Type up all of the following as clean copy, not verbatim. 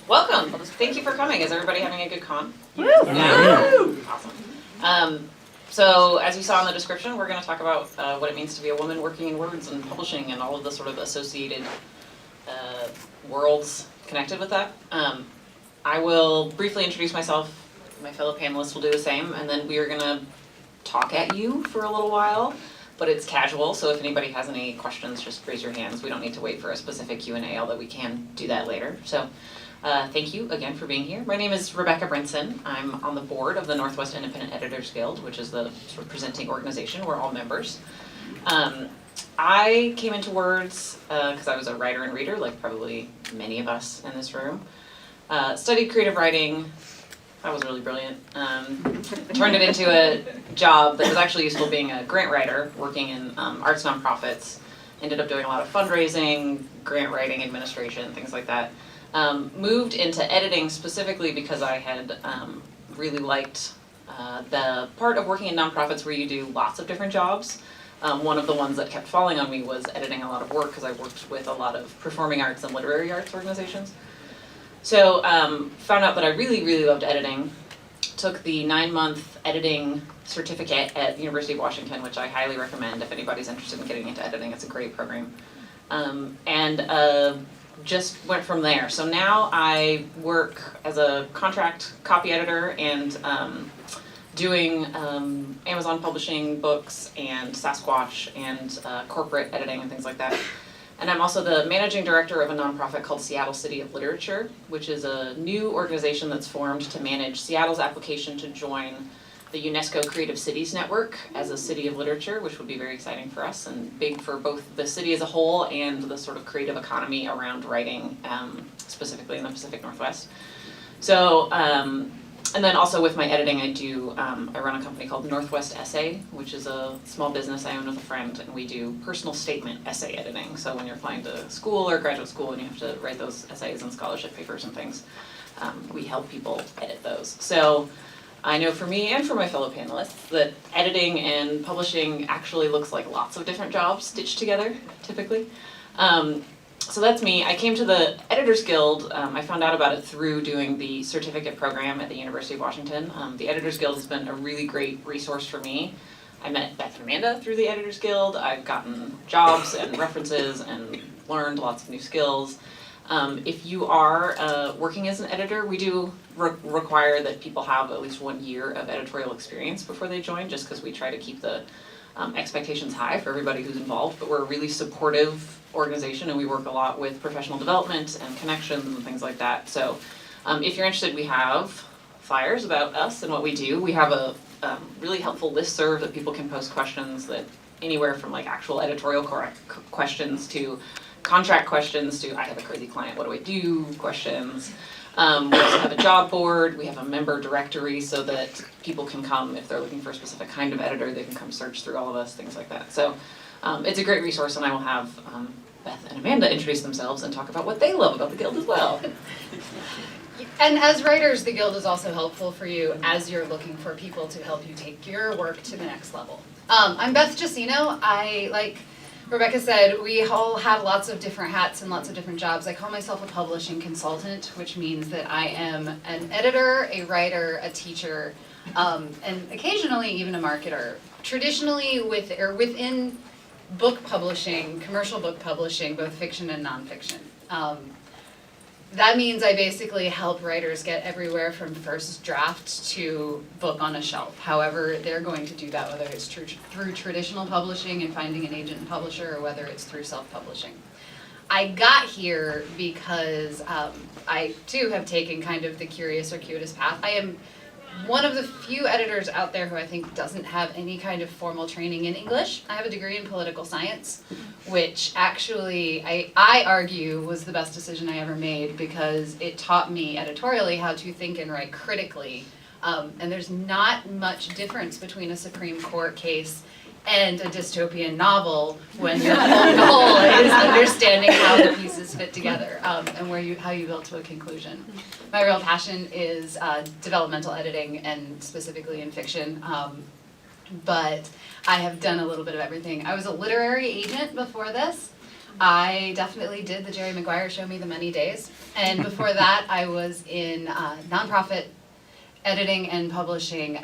Welcome. Thank you for coming. Is everybody having a good con? Woo! Yeah. Awesome. So as you saw in the description, we're going to talk about what it means to be a woman working in words and publishing and all of the sort of associated worlds connected with that. I will briefly introduce myself. My fellow panelists will do the same, and then we are going to talk at you for a little while. But it's casual, so if anybody has any questions, just raise your hands. We don't need to wait for a specific Q&A, although we can do that later. So thank you again for being here. My name is Rebecca Brinson. I'm on the board of the Northwest Independent Editors Guild, which is the sort of presenting organization. We're all members. I came into words because I was a writer and reader, like probably many of us in this room. Studied creative writing. That was really brilliant. Turned it into a job that was actually useful being a grant writer, working in arts nonprofits. Ended up doing a lot of fundraising, grant writing, administration, things like that. Moved into editing specifically because I had really liked the part of working in nonprofits where you do lots of different jobs. One of the ones that kept falling on me was editing a lot of work because I worked with a lot of performing arts and literary arts organizations. So found out that I really, really loved editing. Took the 9-month editing certificate at the University of Washington, which I highly recommend if anybody's interested in getting into editing. It's a great program. And just went from there. So now I work as a contract copy editor and doing Amazon publishing books and Sasquatch and corporate editing and things like that. And I'm also the managing director of a nonprofit called Seattle City of Literature, which is a new organization that's formed to manage Seattle's application to join the UNESCO Creative Cities Network as a city of literature, which would be very exciting for us and big for both the city as a whole and the sort of creative economy around writing, specifically in the Pacific Northwest. So, and then also with my editing, I run a company called Northwest Essay, which is a small business I own with a friend, and we do personal statement essay editing. So when you're applying to school or graduate school and you have to write those essays and scholarship papers and things, we help people edit those. So I know for me and for my fellow panelists that editing and publishing actually looks like lots of different jobs stitched together, typically. So that's me. I came to the Editors Guild. I found out about it through doing the certificate program at the University of Washington. The Editors Guild has been a really great resource for me. I met Beth and Amanda through the Editors Guild. I've gotten jobs and references and learned lots of new skills. If you are working as an editor, we do require that people have at least 1 year of editorial experience before they join, just because we try to keep the expectations high for everybody who's involved. But we're a really supportive organization and we work a lot with professional development and connections and things like that. So if you're interested, we have flyers about us and what we do. We have a really helpful listserv that people can post questions that anywhere from like actual editorial questions to contract questions to I have a crazy client, what do I do questions. We also have a job board, we have a member directory so that people can come if they're looking for a specific kind of editor, they can come search through all of us, things like that. So it's a great resource, and I will have Beth and Amanda introduce themselves and talk about what they love about the Guild as well. And as writers, the Guild is also helpful for you as you're looking for people to help you take your work to the next level. I'm Beth Jacino. Like Rebecca said, we all have lots of different hats and lots of different jobs. I call myself a publishing consultant, which means that I am an editor, a writer, a teacher, and occasionally even a marketer. Traditionally within book publishing, commercial book publishing, both fiction and nonfiction. That means I basically help writers get everywhere from first draft to book on a shelf. However they're going to do that, whether it's through traditional publishing and finding an agent and publisher, or whether it's through self-publishing. I got here because I too have taken kind of the curious circuitous path. I am one of the few editors out there who I think doesn't have any kind of formal training in English. I have a degree in political science, which actually I argue was the best decision I ever made because it taught me editorially how to think and write critically. And there's not much difference between a Supreme Court case and a dystopian novel when your whole goal is understanding how the pieces fit together and how you build to a conclusion. My real passion is developmental editing and specifically in fiction, but I have done a little bit of everything. I was a literary agent before this. I definitely did the Jerry Maguire Show Me the Money days. And before that, I was in nonprofit editing and publishing.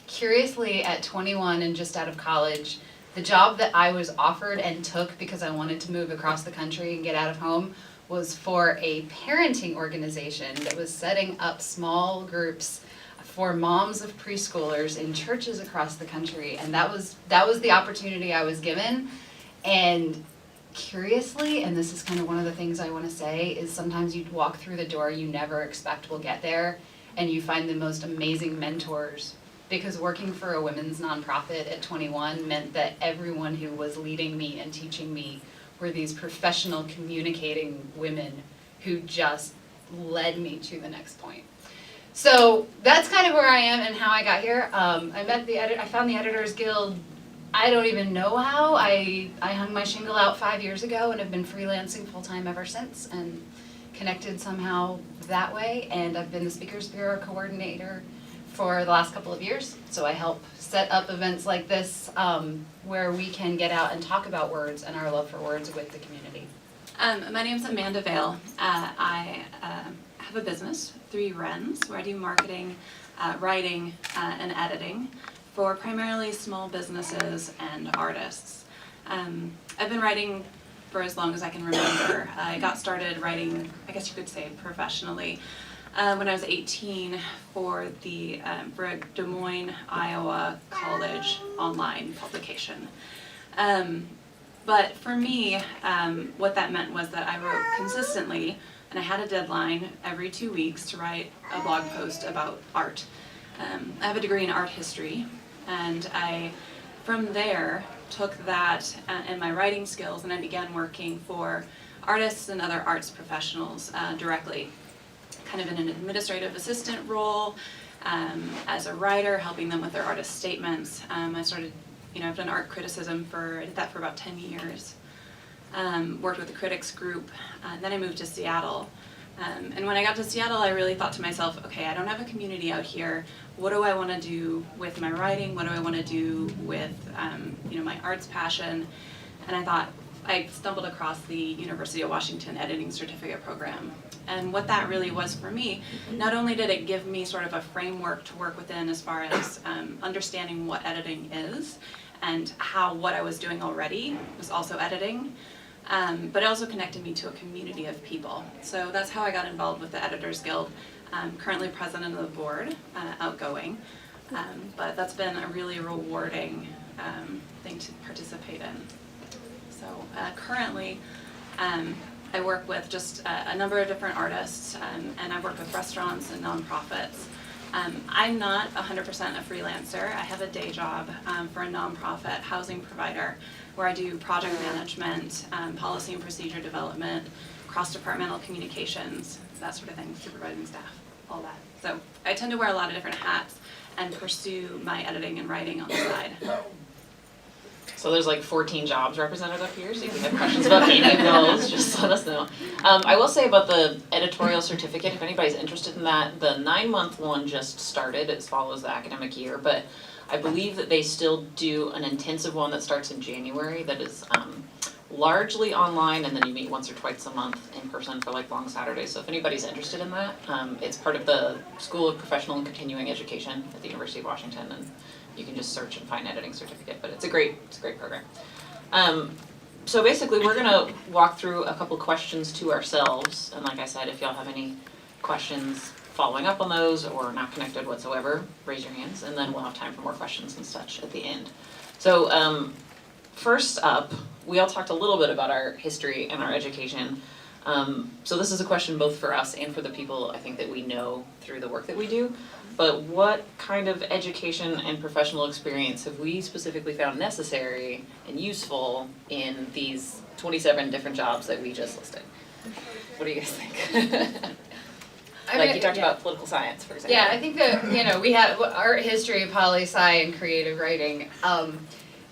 Curiously, at 21 and just out of college, the job that I was offered and took because I wanted to move across the country and get out of home was for a parenting organization that was setting up small groups for moms of preschoolers in churches across the country. And that was the opportunity I was given. And curiously, and this is kind of one of the things I want to say, is sometimes you walk through the door you never expect will get there, and you find the most amazing mentors. Because working for a women's nonprofit at 21 meant that everyone who was leading me and teaching me were these professional communicating women who just led me to the next point. So that's kind of where I am and how I got here. I found the Editors Guild. I don't even know how. I hung my shingle out 5 years ago and have been freelancing full-time ever since and connected somehow that way. And I've been the Speakers Bureau coordinator for the last couple of years. So I help set up events like this where we can get out and talk about words and our love for words with the community. My name's Amanda Vail. I have a business, 3 Wrens, where I do marketing, writing, and editing for primarily small businesses and artists. I've been writing for as long as I can remember. I got started writing, I guess you could say professionally, when I was 18 for a Des Moines, Iowa college online publication. But for me, what that meant was that I wrote consistently, and I had a deadline every 2 weeks to write a blog post about art. I have a degree in art history, and I, from there, took that and my writing skills, and I began working for artists and other arts professionals directly, kind of in an administrative assistant role, as a writer, helping them with their artist statements. I started, I've done art criticism I did that for about 10 years. Worked with a critics group, then I moved to Seattle. And when I got to Seattle, I really thought to myself, okay, I don't have a community out here. What do I want to do with my writing? What do I want to do with, my arts passion? And I stumbled across the University of Washington Editing Certificate program. And what that really was for me, not only did it give me sort of a framework to work within as far as understanding what editing is and how what I was doing already was also editing, but it also connected me to a community of people. So that's how I got involved with the Editors Guild. I'm currently president of the board, outgoing, but that's been a really rewarding thing to participate in. So currently, I work with just a number of different artists, and I work with restaurants and nonprofits. I'm not 100% a freelancer. I have a day job for a nonprofit housing provider where I do project management, policy and procedure development, cross-departmental communications, that sort of thing, supervising staff, all that. So I tend to wear a lot of different hats and pursue my editing and writing on the side. So there's like 14 jobs represented up here, so if you have questions about any of those, just let us know. I will say about the editorial certificate, if anybody's interested in that, the 9-month one just started. It follows the academic year, but I believe that they still do an intensive one that starts in January that is largely online, and then you meet once or twice a month in person for like long Saturdays. So if anybody's interested in that, it's part of the School of Professional and Continuing Education at the University of Washington, and you can just search and find editing certificate, but it's a great program. So basically we're gonna walk through a couple questions to ourselves, and like I said, if y'all have any questions following up on those or not connected whatsoever, raise your hands, and then we'll have time for more questions and such at the end. So first up, we all talked a little bit about our history and our education. So this is a question both for us and for the people I think that we know through the work that we do. But what kind of education and professional experience have we specifically found necessary and useful in these 27 different jobs that we just listed? What do you guys think? You talked about political science, for example. Yeah, I think that, we have art history, poli-sci, and creative writing.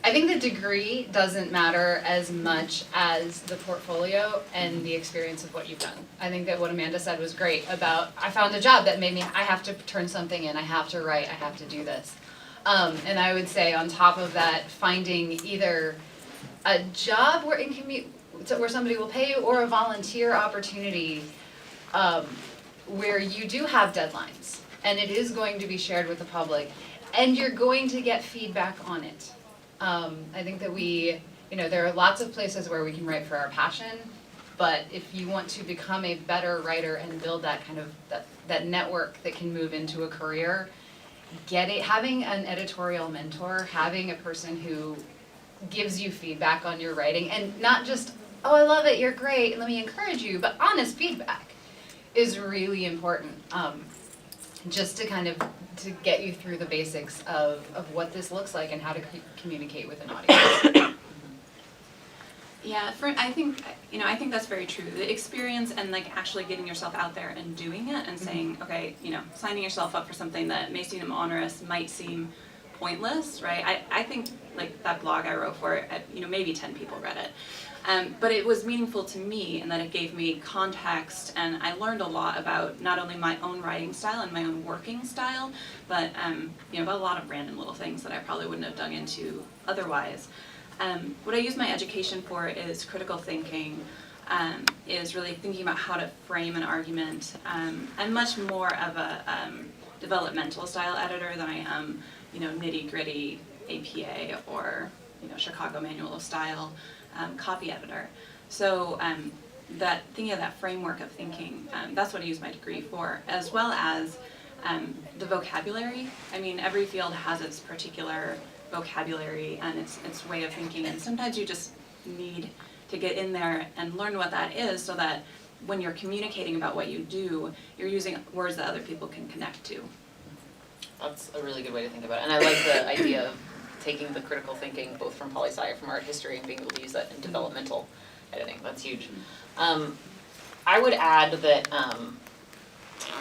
I think the degree doesn't matter as much as the portfolio and the experience of what you've done. I think that what Amanda said was great about, I found a job that made me, I have to turn something in, I have to write, I have to do this. And I would say on top of that, finding either a job where somebody will pay you, or a volunteer opportunity where you do have deadlines and it is going to be shared with the public and you're going to get feedback on it. I think that there are lots of places where we can write for our passion, but if you want to become a better writer and build that kind of that network that can move into a career, having an editorial mentor, having a person who gives you feedback on your writing, and not just, oh, I love it, you're great, and let me encourage you, but honest feedback is really important, just to kind of to get you through the basics of what this looks like and how to communicate with an audience. Yeah, I think that's very true. The experience and like actually getting yourself out there and doing it and saying, okay, signing yourself up for something that may seem onerous, might seem pointless, right? I think like that blog I wrote for it, maybe 10 people read it. But it was meaningful to me in that it gave me context, and I learned a lot about not only my own writing style and my own working style, but about a lot of random little things that I probably wouldn't have dug into otherwise. What I use my education for is critical thinking, is really thinking about how to frame an argument. I'm much more of a developmental style editor than I am, nitty-gritty APA or Chicago Manual of Style copy editor. So that thinking of that framework of thinking, that's what I use my degree for, as well as the vocabulary. I mean, every field has its particular vocabulary and its way of thinking, and sometimes you just need to get in there and learn what that is so that when you're communicating about what you do, you're using words that other people can connect to. That's a really good way to think about it, and I like the idea of taking the critical thinking both from poli-sci, from art history, and being able to use that in developmental editing. That's huge. I would add that,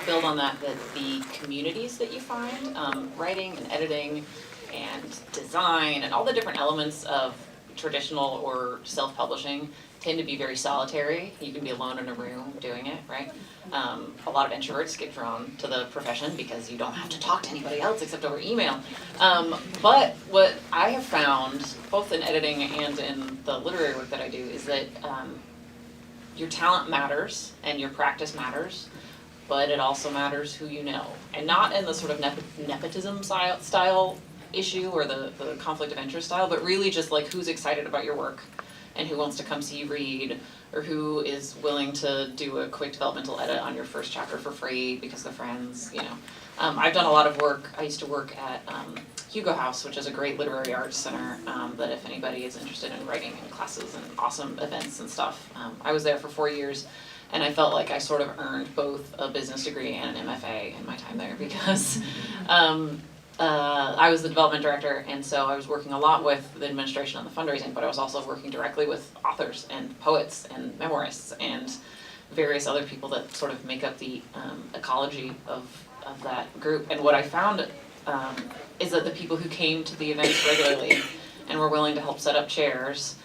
build on that the communities that you find, writing and editing and design and all the different elements of traditional or self-publishing tend to be very solitary. You can be alone in a room doing it, right? A lot of introverts get drawn to the profession because you don't have to talk to anybody else except over email. But what I have found, both in editing and in the literary work that I do, is that your talent matters and your practice matters, but it also matters who you know. And not in the sort of nepotism style issue or the conflict of interest style, but really just like who's excited about your work and who wants to come see you read, or who is willing to do a quick developmental edit on your first chapter for free because they're friends, I've done a lot of work. I used to work at Hugo House, which is a great literary arts center that if anybody is interested in writing and classes and awesome events and stuff, I was there for 4 years. And I felt like I sort of earned both a business degree and an MFA in my time there because I was the development director, and so I was working a lot with the administration on the fundraising, but I was also working directly with authors and poets and memoirists and various other people that sort of make up the ecology of that group. And what I found is that the people who came to the events regularly and were willing to help set up chairs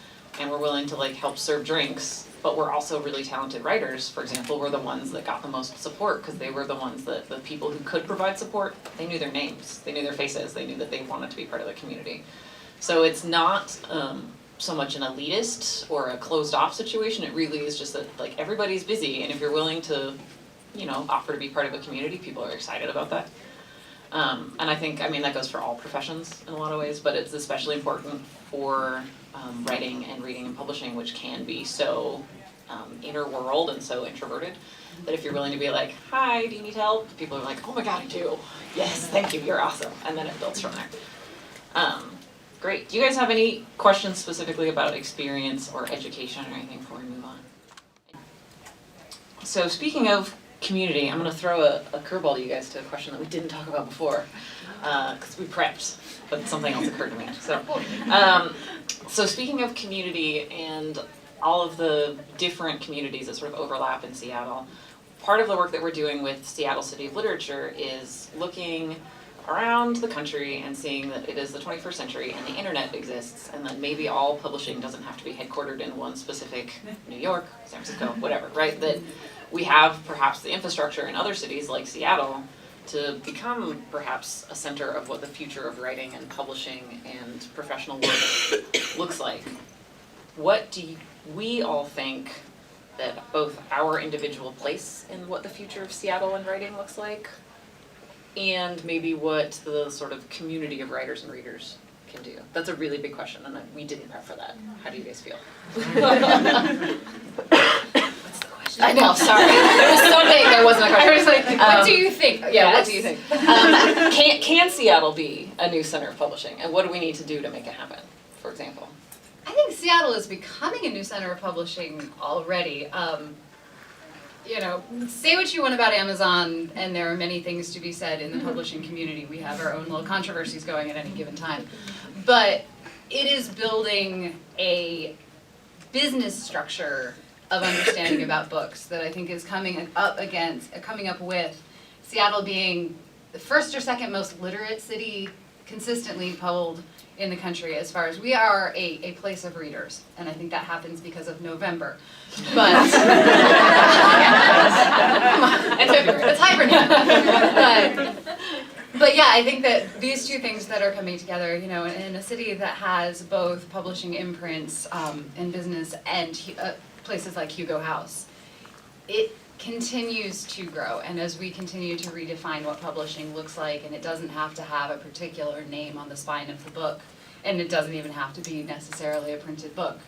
and were willing to like help serve drinks, but were also really talented writers, for example, were the ones that got the most support because they were the ones that the people who could provide support, they knew their names, they knew their faces, they knew that they wanted to be part of the community. So it's not so much an elitist or a closed off situation, it really is just that like everybody's busy, and if you're willing to, offer to be part of a community, people are excited about that. And I think, that goes for all professions in a lot of ways, but it's especially important for writing and reading and publishing, which can be so inner world and so introverted, that if you're willing to be like, hi, do you need help? People are like, oh my god, I do. Yes, thank you, you're awesome. And then it builds from there. Great. Do you guys have any questions specifically about experience or education or anything before we move on? So speaking of community, I'm going to throw a curveball to you guys to a question that we didn't talk about before, because we prepped, but something else occurred to me. So speaking of community and all of the different communities that sort of overlap in Seattle, part of the work that we're doing with Seattle City of Literature is looking around the country and seeing that it is the 21st century and the internet exists, and that maybe all publishing doesn't have to be headquartered in one specific New York, San Francisco, whatever, right? That we have perhaps the infrastructure in other cities like Seattle to become perhaps a center of what the future of writing and publishing and professional work looks like. What do we all think that both our individual place in what the future of Seattle and writing looks like, and maybe what the sort of community of writers and readers can do. That's a really big question, and we didn't prep for that. How do you guys feel? What's the question? I know, sorry. It was so big, there wasn't a question. I was like, what do you think? Yeah, what do you think? Can Seattle be a new center of publishing, and what do we need to do to make it happen, for example? I think Seattle is becoming a new center of publishing already. You know, say what you want about Amazon, and there are many things to be said in the publishing community. We have our own little controversies going at any given time. But it is building a business structure of understanding about books that I think is coming up with Seattle being the first or second most literate city consistently polled in the country, as far as we are a place of readers, and I think that happens because of November. But and February, it's hibernate. But yeah, I think that these two things that are coming together, you know, in a city that has both publishing imprints and business and places like Hugo House, it continues to grow, and as we continue to redefine what publishing looks like, and it doesn't have to have a particular name on the spine of the book, and it doesn't even have to be necessarily a printed book.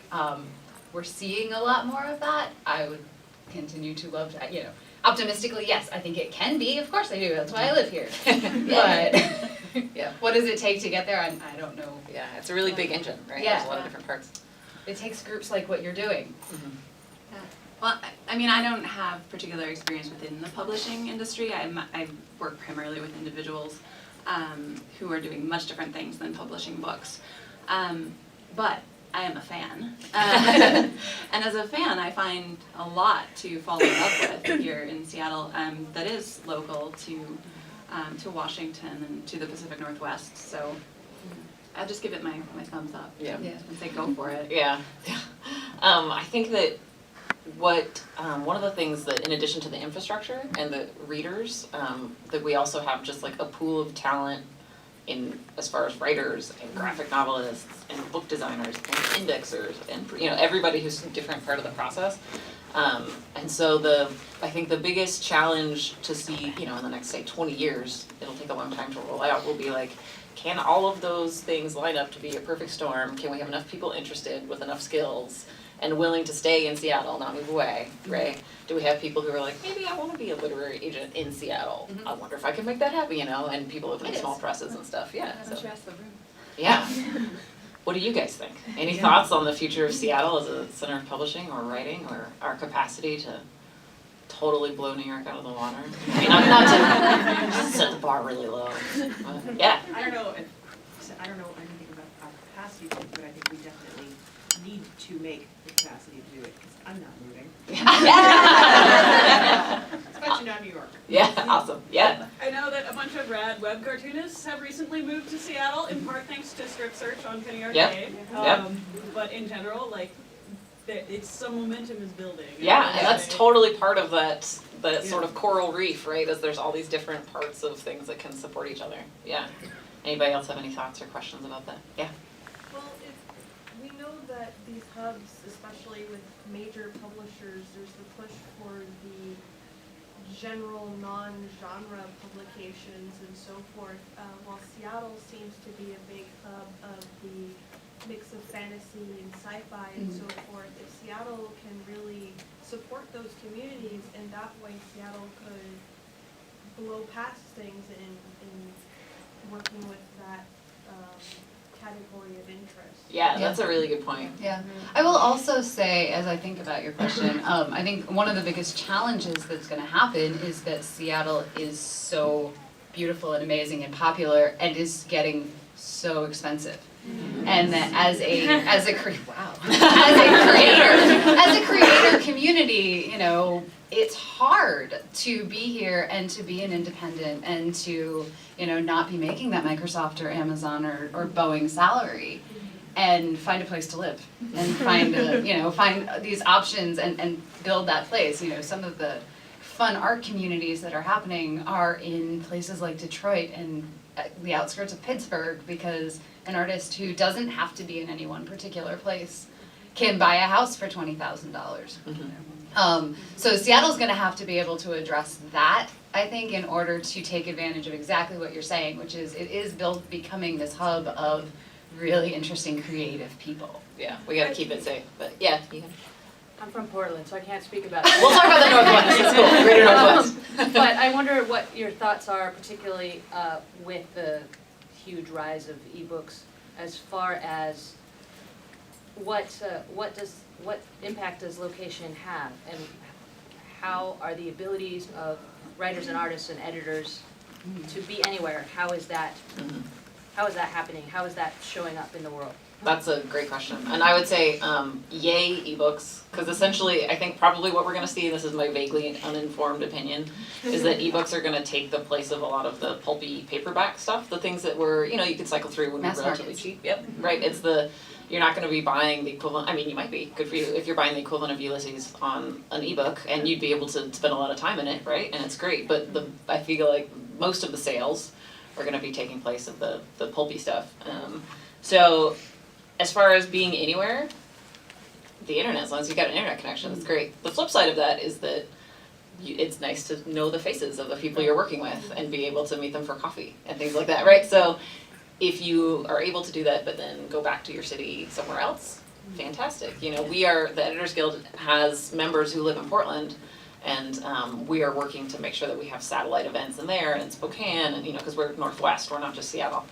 We're seeing a lot more of that. I would continue to love to, you know, optimistically, yes, I think it can be, of course I do, that's why I live here. But yeah, what does it take to get there? I don't know. Yeah, it's a really big engine, right? Yeah. There's a lot of different parts. It takes groups like what you're doing. Mm-hmm. Well, I mean, I don't have particular experience within the publishing industry. I work primarily with individuals who are doing much different things than publishing books. But I am a fan. And as a fan, I find a lot to fall in love with here in Seattle that is local to Washington and to the Pacific Northwest. So I'll just give it my thumbs up. Yeah. And say go for it. Yeah. I think that one of the things that, in addition to the infrastructure and the readers, that we also have just like a pool of talent in as far as writers and graphic novelists and book designers and indexers and, you know, everybody who's a different part of the process. And so I think the biggest challenge to see, you know, in the next, say, 20 years, it'll take a long time to roll out, will be like, can all of those things line up to be a perfect storm? Can we have enough people interested with enough skills and willing to stay in Seattle, not move away, right? Do we have people who are like, maybe I want to be a literary agent in Seattle. Mm-hmm. I wonder if I can make that happen, you know, and people opening small presses and stuff, yeah. So. The room. Yeah. What do you guys think? Any thoughts on the future of Seattle as a center of publishing or writing, or our capacity to totally blow New York out of the water? I mean, not to set the bar really low, but yeah. I don't know anything about our capacity, but I think we definitely need to make the capacity to do it, because I'm not moving. Especially not New York. Yeah, awesome, yeah. I know that a bunch of rad web cartoonists have recently moved to Seattle, in part thanks to Strip Search on Penny Arcade. Yep. But in general, like, some momentum is building. Yeah, and that's totally part of that sort of coral reef, right? Is there's all these different parts of things that can support each other. Yeah. Anybody else have any thoughts or questions about that? Yeah. Well, we know that these hubs, especially with major publishers, there's the push for the general non-genre publications and so forth, while Seattle seems to be a big hub of the mix of fantasy and sci-fi and so forth. If Seattle can really support those communities, in that way Seattle could blow past things in working with that category of interest. Yeah, that's a really good point. Yeah, I will also say, as I think about your question, I think one of the biggest challenges that's going to happen is that Seattle is so beautiful and amazing and popular, and is getting so expensive. And that as a creator community, you know, it's hard to be here and to be an independent and to, you know, not be making that Microsoft or Amazon or Boeing salary, and find a place to live and find these options and build that place. You know, some of the fun art communities that are happening are in places like Detroit and the outskirts of Pittsburgh, because an artist who doesn't have to be in any one particular place can buy a house for $20,000. Mhm. So Seattle's gonna have to be able to address that, I think, in order to take advantage of exactly what you're saying, which is it is becoming this hub of really interesting, creative people. Yeah, we gotta keep it safe, but yeah, you can. I'm from Portland, so I can't speak about We'll talk about the Northwest, it's cool, Greater Northwest. But I wonder what your thoughts are, particularly with the huge rise of ebooks, as far as what impact does location have, and how are the abilities of writers and artists and editors to be anywhere? How is that happening? How is that showing up in the world? That's a great question, and I would say, yay ebooks, because essentially, I think probably what we're gonna see, this is my vaguely uninformed opinion, is that ebooks are gonna take the place of a lot of the pulpy paperback stuff, the things that were, you could cycle through when Mass we're relatively markets. cheap. Yep, right, it's you're not gonna be buying the equivalent, I mean, you might be, good for you, if you're buying the equivalent of Ulysses on an ebook, and you'd be able to spend a lot of time in it, right, and it's great, but I feel like most of the sales are gonna be taking place of the pulpy stuff. So, as far as being anywhere, the internet, as long as you've got an internet connection, that's great. The flip side of that is that it's nice to know the faces of the people you're working with and be able to meet them for coffee and things like that, right? So if you are able to do that, but then go back to your city somewhere else, fantastic. The Editors Guild has members who live in Portland, and we are working to make sure that we have satellite events in there and in Spokane, and because we're Northwest, we're not just Seattle.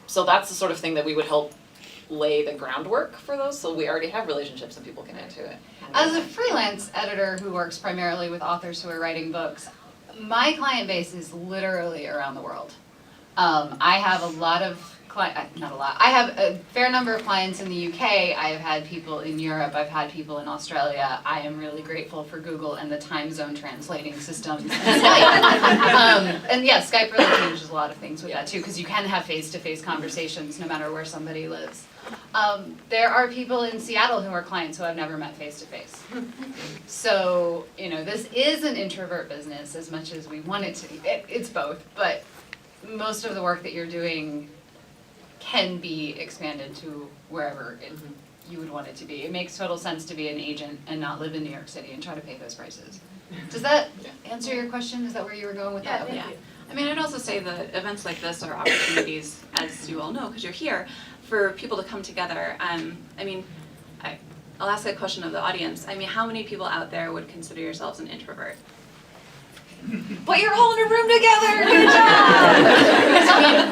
So that's the sort of thing that we would help lay the groundwork for those, so we already have relationships and people can add to it. As a freelance editor who works primarily with authors who are writing books, my client base is literally around the world. I have a lot of I have a fair number of clients in the UK, I have had people in Europe, I've had people in Australia. I am really grateful for Google and the time zone translating systems and Skype. And yeah, Skype really changes a lot of things with that too, because you can have face-to-face conversations no matter where somebody lives. There are people in Seattle who are clients who I've never met face-to-face. So, this is an introvert business as much as we want it to be. It's both, but most of the work that you're doing can be expanded to wherever you would want it to be. It makes total sense to be an agent and not live in New York City and try to pay those prices. Does that answer your question? Is that where you were going with that? Yeah. I mean, I'd also say that events like this are opportunities, as you all know, because you're here, for people to come together. I'll ask that question of the audience. I mean, how many people out there would consider yourselves an introvert? But you're all in a room together. Good job.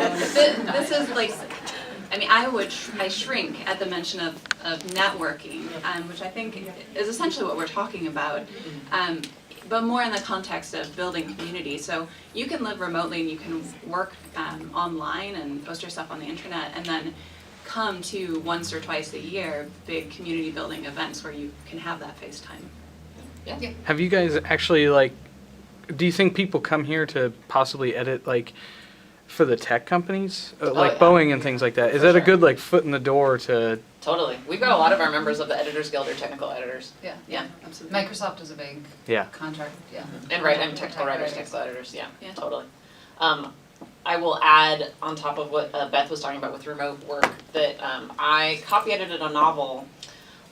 This is like, I shrink at the mention of networking, which I think is essentially what we're talking about, but more in the context of building community. So you can live remotely and you can work online and post your stuff on the internet, and then come to once or twice a year big community building events where you can have that FaceTime. Yeah. Have you guys actually do you think people come here to possibly edit for the tech companies, yeah. Boeing and things like that? Is For that a sure. good foot in the door to? Totally. We've got a lot of our members of the Editors Guild are technical editors. Yeah, Absolutely. Microsoft is a big Yeah. contract, And technical writers, technical editors, yeah, Yeah. totally. I will add on top of what Beth was talking about with remote work, that I copy edited a novel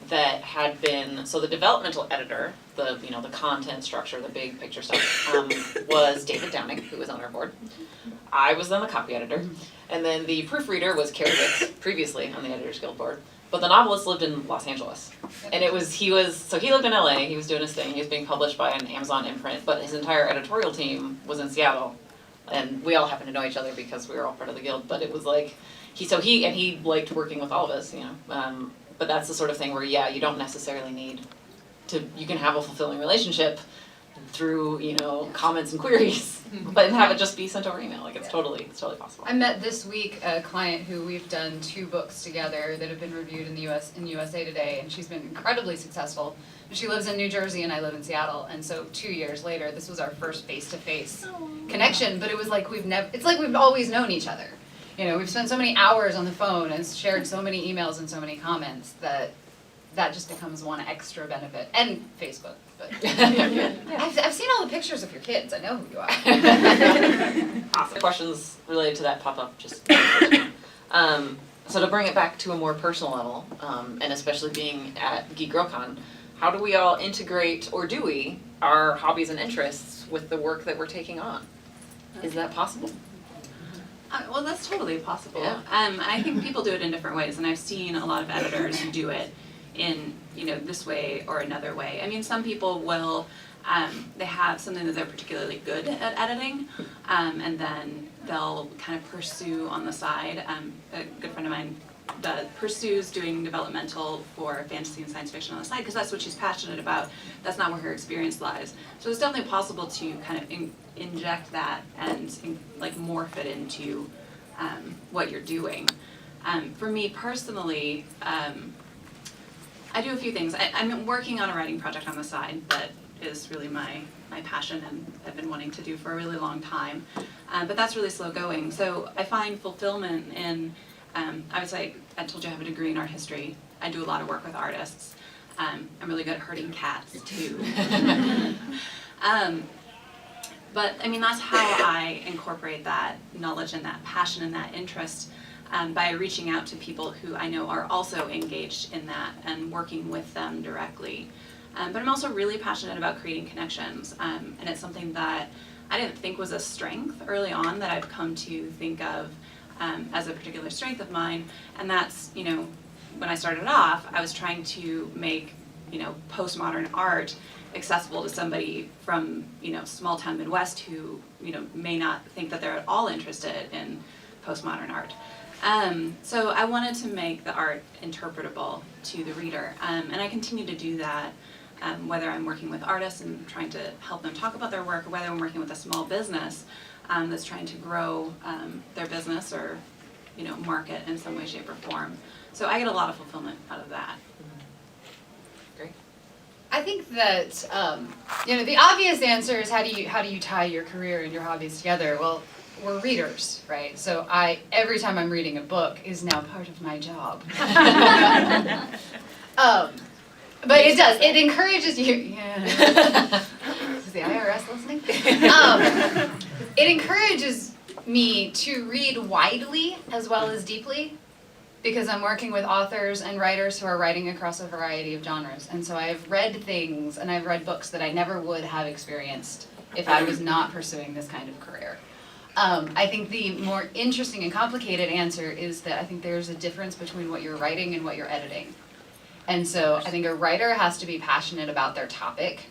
that had been, so the developmental editor, the content structure, the big picture stuff, was David Downing, who was on our board. I was then the copy editor, and then the proofreader was Carrie Hicks, previously on the Editors Guild board. But the novelist lived in Los Angeles, and he lived in LA, he was doing his thing, he was being published by an Amazon imprint, but his entire editorial team was in Seattle, and we all happened to know each other because we were all part of the guild, but it was like, he liked working with all of us, but that's the sort of thing where, you don't necessarily need you can have a fulfilling relationship through, comments and queries, but have it just be sent over email, it's totally possible. I met this week a client who we've done 2 books together that have been reviewed in the USA Today, and she's been incredibly successful. She lives in New Jersey and I live in Seattle, and so 2 years later, this was our first face-to-face connection, but it was like it's like we've always known each other. We've spent so many hours on the phone and shared so many emails and so many comments that just becomes one extra benefit. And Facebook, but I've seen all the pictures of your kids. I know who you are. Awesome. Questions related to that pop up, just So to bring it back to a more personal level, and especially being at Geek GrowCon, how do we all integrate, or do we, our hobbies and interests with the work that we're taking on? Is that possible? Well, that's totally possible. Yeah. I think people do it in different ways, and I've seen a lot of editors who do it in, this way or another way. I mean, some people will, they have something that they're particularly good at editing, and then they'll kind of pursue on the side. A good friend of mine pursues doing developmental for fantasy and science fiction on the side because that's what she's passionate about. That's not where her experience lies. So it's definitely possible to kind of inject that and morph it into what you're doing. For me personally, I do a few things. I'm working on a writing project on the side that is really my passion and I've been wanting to do for a really long time. But that's really slow going. So I find fulfillment in, I would say, I told you I have a degree in art history. I do a lot of work with artists. I'm really good at herding cats too. But I mean, that's how I incorporate that knowledge and that passion and that interest by reaching out to people who I know are also engaged in that and working with them directly. But I'm also really passionate about creating connections, and it's something that I didn't think was a strength early on that I've come to think of as a particular strength of mine, and that's, when I started off, I was trying to make, postmodern art accessible to somebody from, small town Midwest who, may not think that they're at all interested in postmodern art. So I wanted to make the art interpretable to the reader, and I continue to do that, whether I'm working with artists and trying to help them talk about their work, or whether I'm working with a small business that's trying to grow their business or, market in some way, shape, or form. So I get a lot of fulfillment out of that. Great. I think that the obvious answer is how do you tie your career and your hobbies together? Well, we're readers, right? So every time I'm reading a book is now part of my job. But it encourages you. Yeah. Is the IRS listening? It encourages me to read widely as well as deeply, because I'm working with authors and writers who are writing across a variety of genres. And so I've read things and I've read books that I never would have experienced if I was not pursuing this kind of career. I think the more interesting and complicated answer is that I think there's a difference between what you're writing and what you're editing. And so I think a writer has to be passionate about their topic,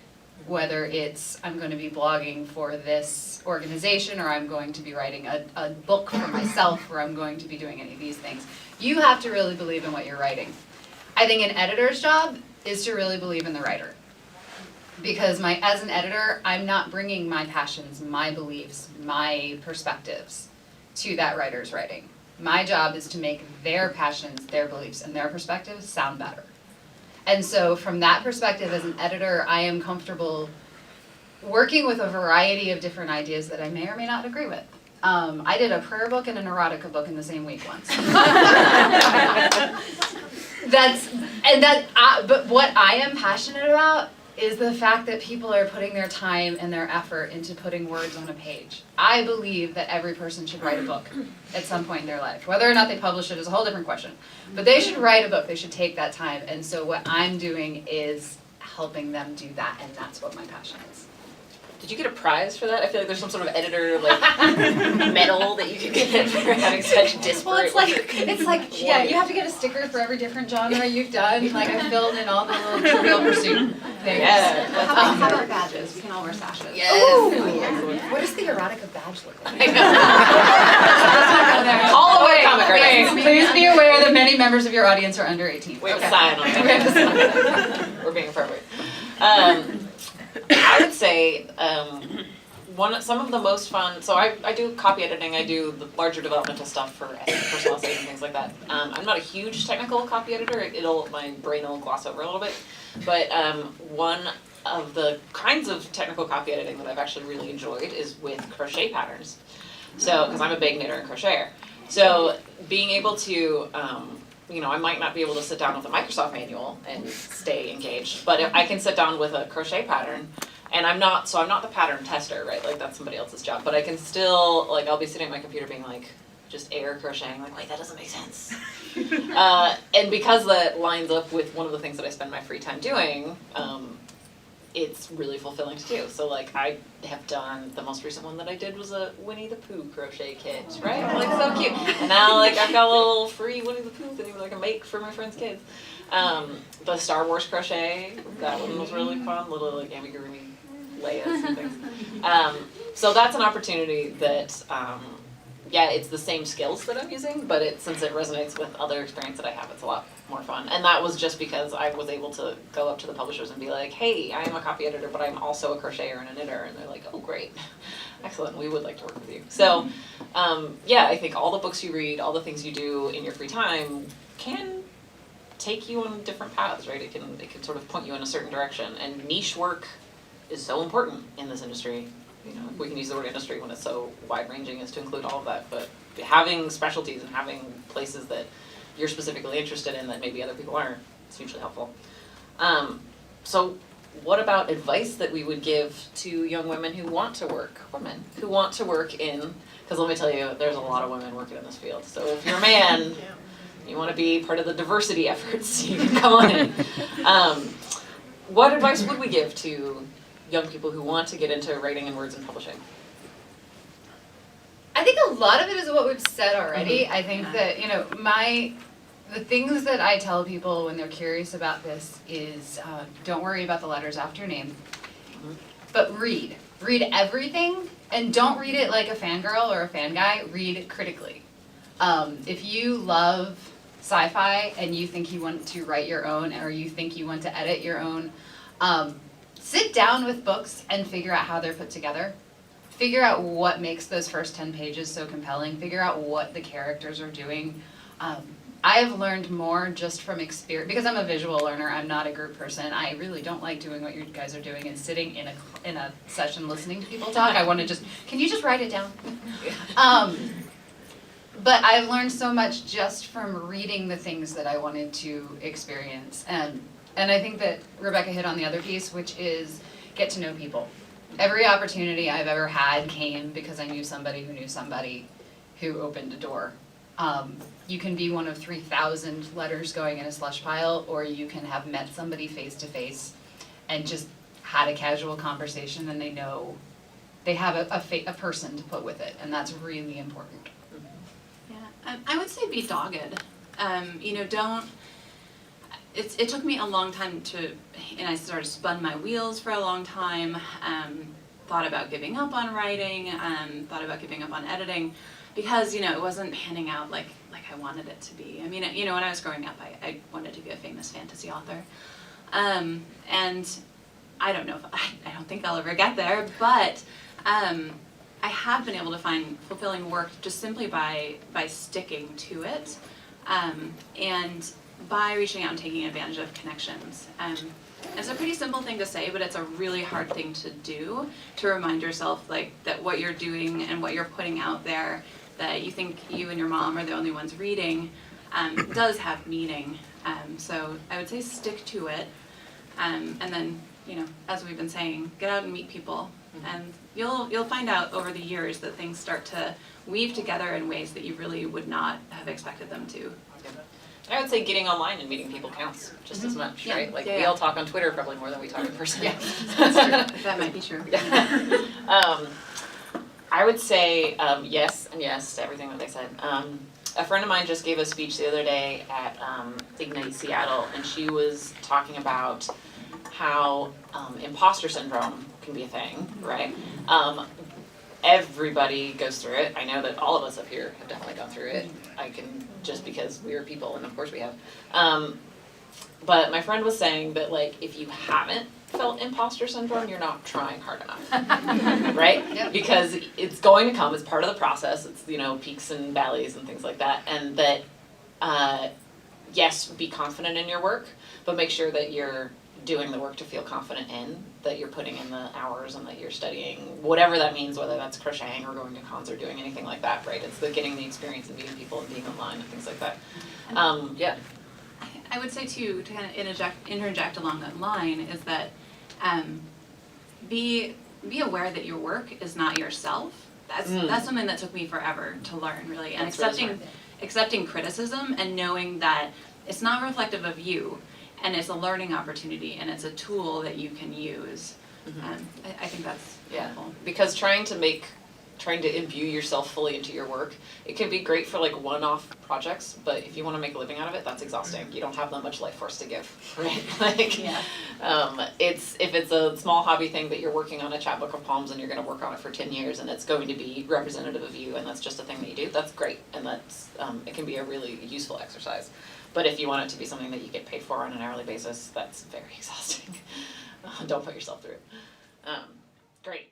whether it's I'm going to be blogging for this organization, or I'm going to be writing a book for myself, or I'm going to be doing any of these things. You have to really believe in what you're writing. I think an editor's job is to really believe in the writer. Because as an editor, I'm not bringing my passions, my beliefs, my perspectives to that writer's writing. My job is to make their passions, their beliefs, and their perspectives sound better. And so from that perspective, as an editor, I am comfortable working with a variety of different ideas that I may or may not agree with. I did a prayer book and an erotica book in the same week once. But what I am passionate about is the fact that people are putting their time and their effort into putting words on a page. I believe that every person should write a book at some point in their life. Whether or not they publish it is a whole different question. But they should write a book, they should take that time. And so what I'm doing is helping them do that, and that's what my passion is. Did you get a prize for that? I feel like there's some sort of editor medal that you could get for having such disparate. Well, it's like yeah, you have to get a sticker for every different genre you've done. Like I filled in all the little Trivial Pursuit things. Yeah. How about badges? We can all wear sashes. Yes. Ooh, what does the erotica badge look like? All away comic artists. Please be aware that many members of your audience are under 18. We have a sign on it. We're being appropriate. I would say some of the most fun. So I do copy editing. I do the larger developmental stuff for personal essays and things like that. I'm not a huge technical copy editor. My brain will gloss over a little bit. But one of the kinds of technical copy editing that I've actually really enjoyed is with crochet patterns. So because I'm a big knitter and crocheter, so being able to I might not be able to sit down with a Microsoft manual and stay engaged, but if I can sit down with a crochet pattern, and I'm not the pattern tester, right? Like that's somebody else's job, but I can still, I'll be sitting at my computer being like, just air crocheting, like, wait, that doesn't make sense. And because that lines up with one of the things that I spend my free time doing, it's really fulfilling to do. So like I have done, the most recent one that I did was a Winnie the Pooh crochet kit, right? Like so cute. And now like I've got a little free Winnie the Pooh thing that I can make for my friends' kids. The Star Wars crochet, that one was really fun, little like amigurumi Leias and things. So that's an opportunity that, yeah, it's the same skills that I'm using, but since it resonates with other experience that I have, it's a lot more fun. And that was just because I was able to go up to the publishers and be like, hey, I am a copy editor, but I'm also a crocheter and a knitter. And they're like, oh, great. Excellent. We would like to work with you. So, yeah, I think all the books you read, all the things you do in your free time can take you on different paths, right? It can sort of point you in a certain direction. And niche work is so important in this industry. You know, we can use the word industry when it's so wide-ranging as to include all of that, but having specialties and having places that you're specifically interested in that maybe other people aren't, it's hugely helpful. So what about advice that we would give to young women who want to work, in, because let me tell you, there's a lot of women working in this field, so if you're a man, you want to be part of the diversity efforts, you can come on in. What advice would we give to young people who want to get into writing and words and publishing? I think a lot of it is what we've said already. I think that, you know, the things that I tell people when they're curious about this is don't worry about the letters after your name, but read. Read everything, and don't read it like a fangirl or a fan guy, read it critically. If you love sci-fi and you think you want to write your own, or you think you want to edit your own, sit down with books and figure out how they're put together. Figure out what makes those first 10 pages so compelling. Figure out what the characters are doing. I have learned more just from experience, because I'm a visual learner, I'm not a group person. I really don't like doing what you guys are doing and sitting in a session listening to people talk. I want to can you just write it down? But I've learned so much just from reading the things that I wanted to experience. And I think that Rebecca hit on the other piece, which is get to know people. Every opportunity I've ever had came because I knew somebody who opened a door. You can be one of 3,000 letters going in a slush pile, or you can have met somebody face to face and just had a casual conversation, and they know they have a person to put with it, and that's really important. Yeah, I would say be dogged. You know, don't. It took me a long time and I sort of spun my wheels for a long time, thought about giving up on writing, thought about giving up on editing, because, you know, it wasn't panning out like I wanted it to be. I mean, you know, when I was growing up, I wanted to be a famous fantasy author. And I don't know I don't think I'll ever get there, but I have been able to find fulfilling work just simply by sticking to it, and by reaching out and taking advantage of connections. It's a pretty simple thing to say, but it's a really hard thing to do, to remind yourself like that what you're doing and what you're putting out there, that you think you and your mom are the only ones reading, does have meaning. So I would say stick to it, and then, you know, as we've been saying, get out and meet people, and you'll find out over the years that things start to weave together in ways that you really would not have expected them to. I would say getting online and meeting people counts just as much, right? Like we all talk on Twitter probably more than we talk in person. Yeah, that's true. That might be true. I would say yes and yes to everything that they said. A friend of mine just gave a speech the other day at Ignite Seattle, and she was talking about how imposter syndrome can be a thing, right? Everybody goes through it. I know that all of us up here have definitely gone through it. I can, just because we are people, and of course we have. But my friend was saying that, like, if you haven't felt imposter syndrome, you're not trying hard enough, right? Yep. Because it's going to come, it's part of the process, it's, you know, peaks and valleys and things like that, and that, yes, be confident in your work, but make sure that you're doing the work to feel confident in, that you're putting in the hours and that you're studying, whatever that means, whether that's crocheting or going to cons or doing anything like that, right? It's the getting the experience and meeting people and being online and things like that. Yeah. I would say too, to kind of interject along that line, is that be aware that your work is not yourself. that's something that took me forever to learn, really, and That's really accepting smart. accepting criticism and knowing that it's not reflective of you, and it's a learning opportunity, and it's a tool that you can use. I think that's Yeah, helpful. because trying to imbue yourself fully into your work, it can be great for like one-off projects, but if you wanna make a living out of it, that's exhausting. You don't have that much life force to give, right? Like, Yeah. if it's a small hobby thing that you're working on a chapbook of poems and you're gonna work on it for 10 years and it's going to be representative of you and that's just a thing that you do, that's great, and that's, it can be a really useful exercise. But if you want it to be something that you get paid for on an hourly basis, that's very exhausting. Don't put yourself through it. Great.